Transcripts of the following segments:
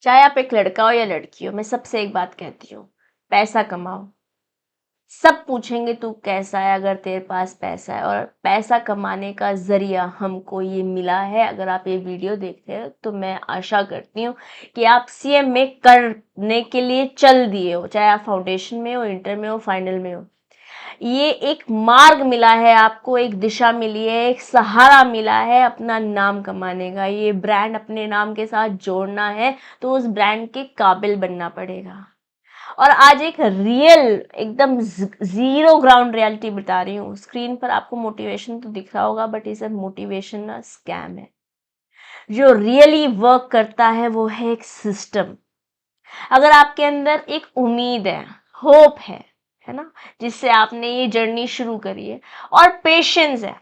चाहे आप एक लड़का हो या लड़की हो, मैं सबसे एक बात कहती हूँ, पैसा कमाओ। सब पूछेंगे तू कैसा है अगर तेरे पास पैसा है, और पैसा कमाने का जरिया हमको ये मिला है। अगर आप ये वीडियो देख रहे हो तो मैं आशा करती हूँ कि आप सीएम में करने के लिए चल दिए हो, चाहे आप फाउंडेशन में हो, इंटर में हो, फाइनल में हो। ये एक मार्ग मिला है आपको, एक दिशा मिली है, एक सहारा मिला है अपना नाम कमाने का। ये ब्रांड अपने नाम के साथ जोड़ना है तो उस ब्रांड के काबिल बनना पड़ेगा। और आज एक रियल, एकदम जीरो ग्राउंड रियलिटी बता रही हूँ। स्क्रीन पर आपको मोटिवेशन तो दिख रहा होगा, बट ये सब मोटिवेशन ना स्कैम है। जो रियली वर्क करता है वो है एक सिस्टम। अगर आपके अंदर एक उम्मीद है, होप है ना, जिससे आपने ये जर्नी शुरू करी है, और पेशेंस है,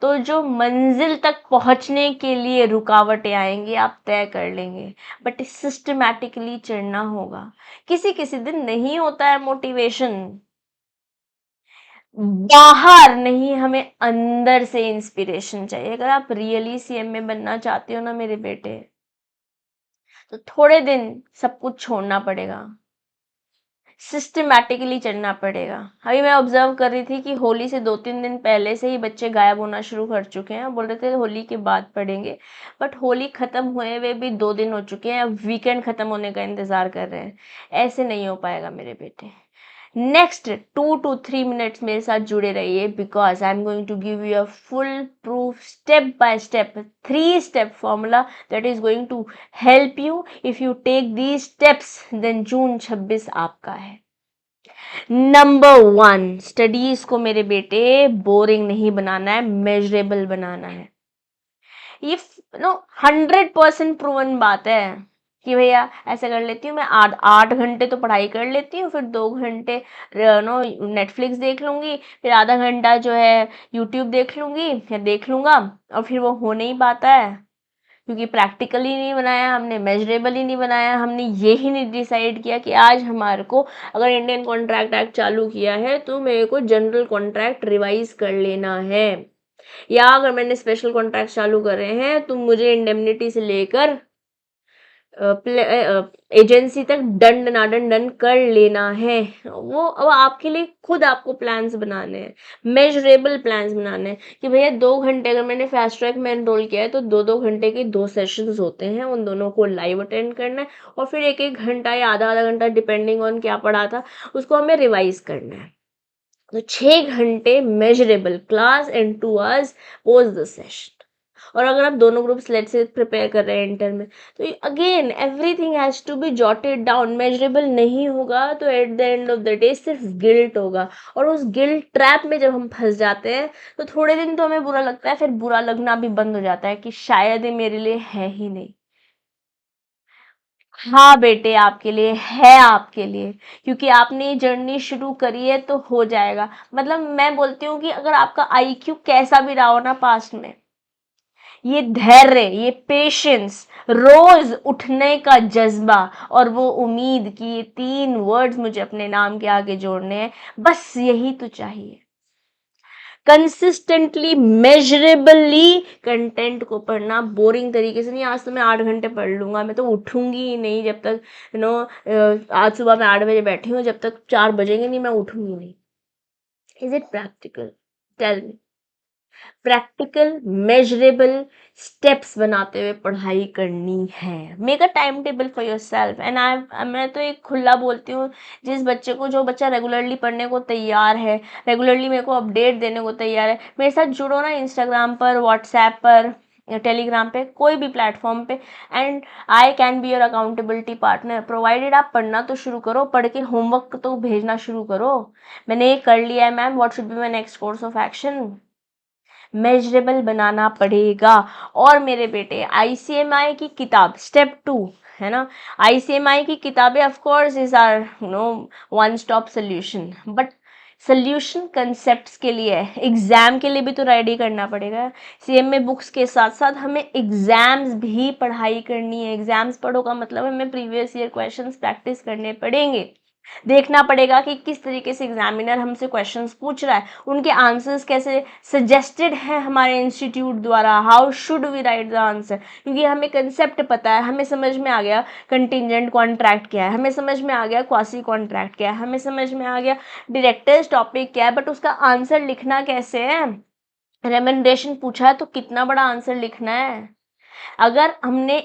तो जो मंजिल तक पहुंचने के लिए रुकावटें आएंगी आप तय कर लेंगे। बट सिस्टमैटिकली चढ़ना होगा। किसी किसी दिन नहीं होता है मोटिवेशन, बाहर नहीं, हमें अंदर से इंस्पिरेशन चाहिए। अगर आप रियली सीएम में बनना चाहते हो ना मेरे बेटे, तो थोड़े दिन सब कुछ छोड़ना पड़ेगा, सिस्टमैटिकली चलना पड़ेगा। अभी मैं ऑब्जर्व कर रही थी कि होली से 2-3 दिन पहले से ही बच्चे गायब होना शुरू कर चुके हैं। बोल रहे थे होली के बाद पढ़ेंगे, बट होली खत्म हुए हुए भी 2 दिन हो चुके हैं। अब वीकेंड खत्म होने का इंतजार कर रहे हैं। ऐसे नहीं हो पाएगा मेरे बेटे। नेक्स्ट 2 to 3 मिनट्स मेरे साथ जुड़े रहिए, because I am going to give you a full proof, step by step, 3 step formula that is going to help you. If you take these steps then June 26 आपका है। Number 1, studies को मेरे बेटे boring नहीं बनाना है, measurable बनाना है। ये 100% proven बात है कि भैया ऐसा कर लेती हूँ मैं, 8 8 घंटे तो पढ़ाई कर लेती हूँ, फिर 2 घंटे नो नेटफ्लिक्स देख लूंगी, फिर आधा घंटा जो है यूट्यूब देख लूंगी या देख लूंगा। और फिर वो हो नहीं पाता है, क्योंकि प्रैक्टिकली नहीं बनाया हमने, मेजरेबल ही नहीं बनाया हमने। ये ही नहीं डिसाइड किया कि आज हमारे को अगर इंडियन कॉन्ट्रैक्ट एक्ट चालू किया है तो मेरे को जनरल कॉन्ट्रैक्ट रिवाइज कर लेना है, या अगर मैंने स्पेशल कॉन्ट्रैक्ट चालू कर रहे हैं तो मुझे इंडेमनिटी से लेकर एजेंसी तक दंड नाडन डन कर लेना है। वो अब आपके लिए खुद आपको प्लान्स बनाने हैं, मेजरेबल प्लान्स बनाने हैं कि भैया 2 घंटे अगर मैंने फास्ट ट्रैक में एनरोल किया है तो 2-2 घंटे के 2 सेशंस होते हैं, उन दोनों को लाइव अटेंड करना है, और फिर 1-1 घंटा या आधा आधा घंटा डिपेंडिंग ऑन क्या पढ़ा था उसको हमें रिवाइज करना है। तो 6 घंटे measurable class and 2 hours post the session. और अगर आप दोनों ग्रुप्स लेट से प्रिपेयर कर रहे हैं इंटर में, तो again everything has to be jotted down. Measurable नहीं होगा तो at the end of the day सिर्फ गिल्ट होगा, और उस गिल्ट ट्रैप में जब हम फंस जाते हैं तो थोड़े दिन तो हमें बुरा लगता है, फिर बुरा लगना भी बंद हो जाता है कि शायद ये मेरे लिए है ही नहीं। हाँ बेटे, आपके लिए है, आपके लिए, क्योंकि आपने ये जर्नी शुरू करी है तो हो जाएगा। मतलब मैं बोलती हूँ कि अगर आपका आईक्यू कैसा भी रहा हो ना पास्ट में, ये धैर्य, ये पेशेंस, रोज उठने का जज्बा, और वो उम्मीद कि ये 3 वर्ड्स मुझे अपने नाम के आगे जोड़ने हैं, बस यही तो चाहिए। कंसिस्टेंटली, मेजरेबली कंटेंट को पढ़ना, बोरिंग तरीके से नहीं। आज तो मैं 8 घंटे पढ़ लूंगा, मैं तो उठूंगी ही नहीं जब तक आज सुबह मैं 8 बजे बैठी हूँ, जब तक 4 बजेंगे नहीं मैं उठूंगी नहीं। Is it practical? Tell me. Practical, measurable steps बनाते हुए पढ़ाई करनी है। Make a time table for yourself. And मैं तो एक खुला बोलती हूँ, जिस बच्चे को, जो बच्चा रेगुलरली पढ़ने को तैयार है, रेगुलरली मेरे को अपडेट देने को तैयार है, मेरे साथ जुड़ो ना इंस्टाग्राम पर, व्हाट्सएप पर, टेलीग्राम पे, कोई भी प्लेटफॉर्म पे, and I can be your accountability partner. Provided आप पढ़ना तो शुरू करो, पढ़ के होमवर्क तो भेजना शुरू करो। मैंने ये कर लिया है ma'am, what should be my next course of action? Measurable बनाना पड़ेगा। और मेरे बेटे, आईसीएमआई की किताब स्टेप 2 है ना, आईसीएमआई की किताबें of course is are one stop solution, but solution concepts के लिए है, एग्जाम के लिए भी तो रेडी करना पड़ेगा। सीएम में बुक्स के साथ साथ हमें एग्जाम्स भी पढ़ाई करनी है। एग्जाम्स पढ़ो का मतलब हमें प्रीवियस ईयर क्वेश्चंस प्रैक्टिस करने पड़ेंगे। देखना पड़ेगा कि किस तरीके से एग्जामिनर हमसे क्वेश्चंस पूछ रहा है, उनके आंसर्स कैसे सजेस्टेड हैं हमारे इंस्टीट्यूट द्वारा, how should we write the answer, क्योंकि हमें कंसेप्ट पता है, हमें समझ में आ गया कंटिजेंट कॉन्ट्रैक्ट क्या है, हमें समझ में आ गया क्वासी कॉन्ट्रैक्ट क्या है, हमें समझ में आ गया डायरेक्टर्स टॉपिक क्या है, बट उसका आंसर लिखना कैसे है। रेमनरेशन पूछा है तो कितना बड़ा आंसर लिखना है। अगर हमने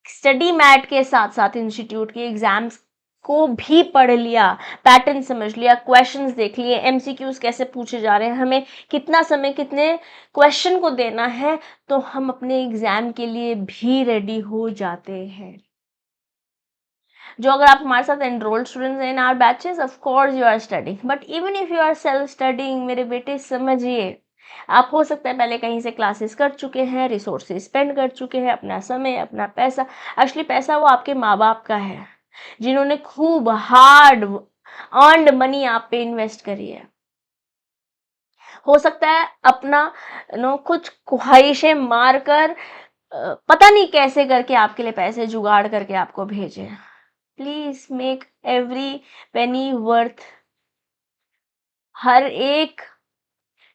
स्टडी मैट के साथ साथ इंस्टीट्यूट के एग्जाम्स को भी पढ़ लिया, पैटर्न समझ लिया, क्वेश्चंस देख लिए, एमसीक्यूज कैसे पूछे जा रहे हैं, हमें कितना समय कितने क्वेश्चन को देना है, तो हम अपने एग्जाम के लिए भी रेडी हो जाते हैं। जो अगर आप हमारे साथ enrolled students in our batches, of course you are studying, but even if you are self studying, मेरे बेटे समझिए, आप हो सकता है पहले कहीं से क्लासेस कर चुके हैं, रिसोर्सेज स्पेंड कर चुके हैं, अपना समय, अपना पैसा, एक्चुअली पैसा वो आपके माँ बाप का है, जिन्होंने खूब हार्ड अर्नड मनी आप पे इन्वेस्ट करी है। हो सकता है अपना कुछ ख्वाहिशें मारकर पता नहीं कैसे करके आपके लिए पैसे जुगाड़ करके आपको भेजे। Please make every penny worth. हर एक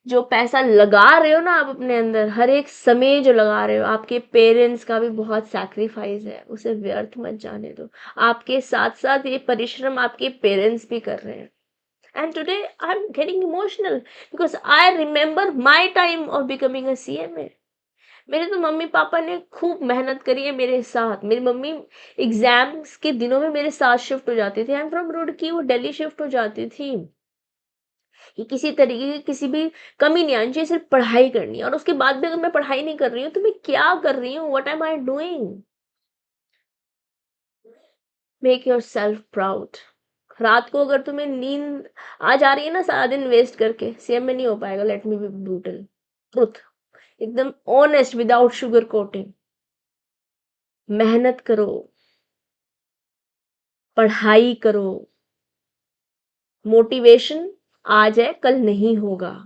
जो पैसा लगा रहे हो ना आप अपने अंदर, हर एक समय जो लगा रहे हो, आपके पेरेंट्स का भी बहुत सैक्रिफाइस है, उसे व्यर्थ मत जाने दो। आपके साथ साथ ये परिश्रम आपके पेरेंट्स भी कर रहे हैं। And today I'm getting emotional because I remember my time of becoming a CMA. मेरे तो मम्मी पापा ने खूब मेहनत करी है मेरे साथ। मेरी मम्मी एग्जाम्स के दिनों में मेरे साथ शिफ्ट हो जाती थी। आई एम फ्रॉम रुड़की, वो दिल्ली शिफ्ट हो जाती थी। ये किसी तरीके की किसी भी कमी नहीं आनी चाहिए, सिर्फ पढ़ाई करनी है। और उसके बाद भी अगर मैं पढ़ाई नहीं कर रही हूँ तो मैं क्या कर रही हूँ? What am I doing? Make your self proud. रात को अगर तुम्हें नींद आ जा रही है ना सारा दिन वेस्ट करके, सीएम में नहीं हो पाएगा। Let me be brutal truth, एकदम ऑनेस्ट, विदाउट शुगर कोटिंग। मेहनत करो, पढ़ाई करो। मोटिवेशन आज है, कल नहीं होगा।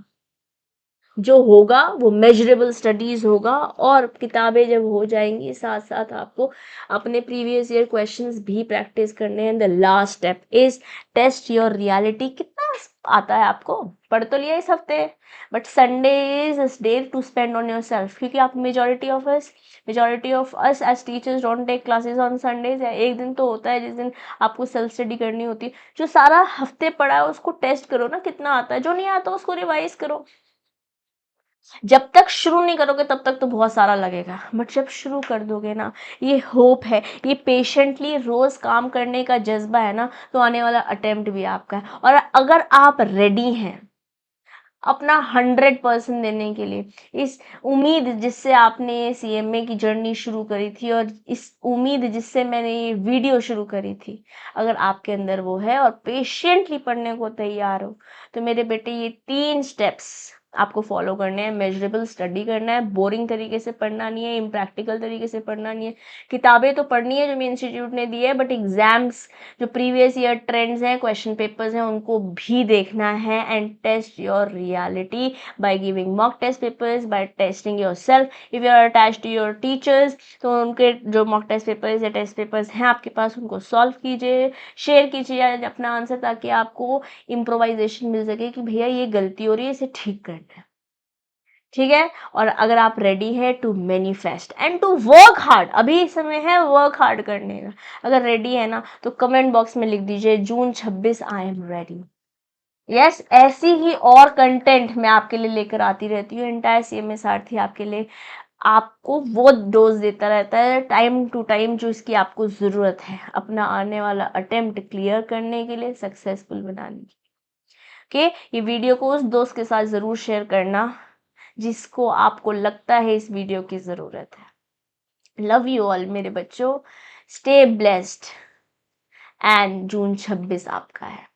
जो होगा वो मेजरेबल स्टडीज होगा, और किताबें जब हो जाएंगी साथ साथ आपको अपने प्रीवियस ईयर क्वेश्चंस भी प्रैक्टिस करने हैं। The last step is test your reality. कितना आता है आपको? पढ़ तो लिया इस हफ्ते, but Sunday is day to spend on yourself, क्योंकि आप majority of us as teachers don't take classes on Sundays. या एक दिन तो होता है जिस दिन आपको सेल्फ स्टडी करनी होती है। जो सारा हफ्ते पढ़ा है उसको टेस्ट करो ना, कितना आता है। जो नहीं आता उसको रिवाइज करो। जब तक शुरू नहीं करोगे तब तक तो बहुत सारा लगेगा, बट जब शुरू कर दोगे ना, ये होप है, ये पेशेंटली रोज काम करने का जज्बा है ना, तो आने वाला अटेम्प्ट भी आपका है। और अगर आप रेडी हैं अपना 100% देने के लिए, इस उम्मीद जिससे आपने सीएमए की जर्नी शुरू करी थी, और इस उम्मीद जिससे मैंने ये वीडियो शुरू करी थी, अगर आपके अंदर वो है और पेशेंटली पढ़ने को तैयार हो, तो मेरे बेटे ये 3 स्टेप्स आपको फॉलो करने हैं। मेजरेबल स्टडी करना है, बोरिंग तरीके से पढ़ना नहीं है, इम्प्रैक्टिकल तरीके से पढ़ना नहीं है। किताबें तो पढ़नी है जो मेरे इंस्टीट्यूट ने दी है, बट एग्जाम्स जो प्रीवियस ईयर ट्रेंड्स हैं, क्वेश्चन पेपर्स हैं, उनको भी देखना है। And test your reality by giving mock test papers, by testing yourself. If you are attach to your teachers, तो उनके जो मॉक टेस्ट पेपर्स या टेस्ट पेपर्स हैं आपके पास, उनको सॉल्व कीजिए, शेयर कीजिए अपना आंसर, ताकि आपको इम्प्रोवाइजेशन मिल सके कि भैया ये गलती हो रही है, इसे ठीक करना है। ठीक है? और अगर आप रेडी है to manifest and to work hard, अभी समय है वर्क हार्ड करने का। अगर रेडी है ना तो कमेंट बॉक्स में लिख दीजिए जून 26 आई एम रेडी। यस, ऐसी ही और कंटेंट मैं आपके लिए लेकर आती रहती हूँ। एंटायर सीएमए सारथी आपके लिए आपको वो डोज देता रहता है टाइम टू टाइम जो इसकी आपको ज़रूरत है अपना आने वाला अटेम्प्ट क्लियर करने के लिए, सक्सेसफुल बनाने के। ये वीडियो को उस दोस्त के साथ ज़रूर शेयर करना जिसको आपको लगता है इस वीडियो की ज़रूरत है। लव यू ऑल मेरे बच्चों, स्टे ब्लेस्ड, एंड जून 26 आपका है।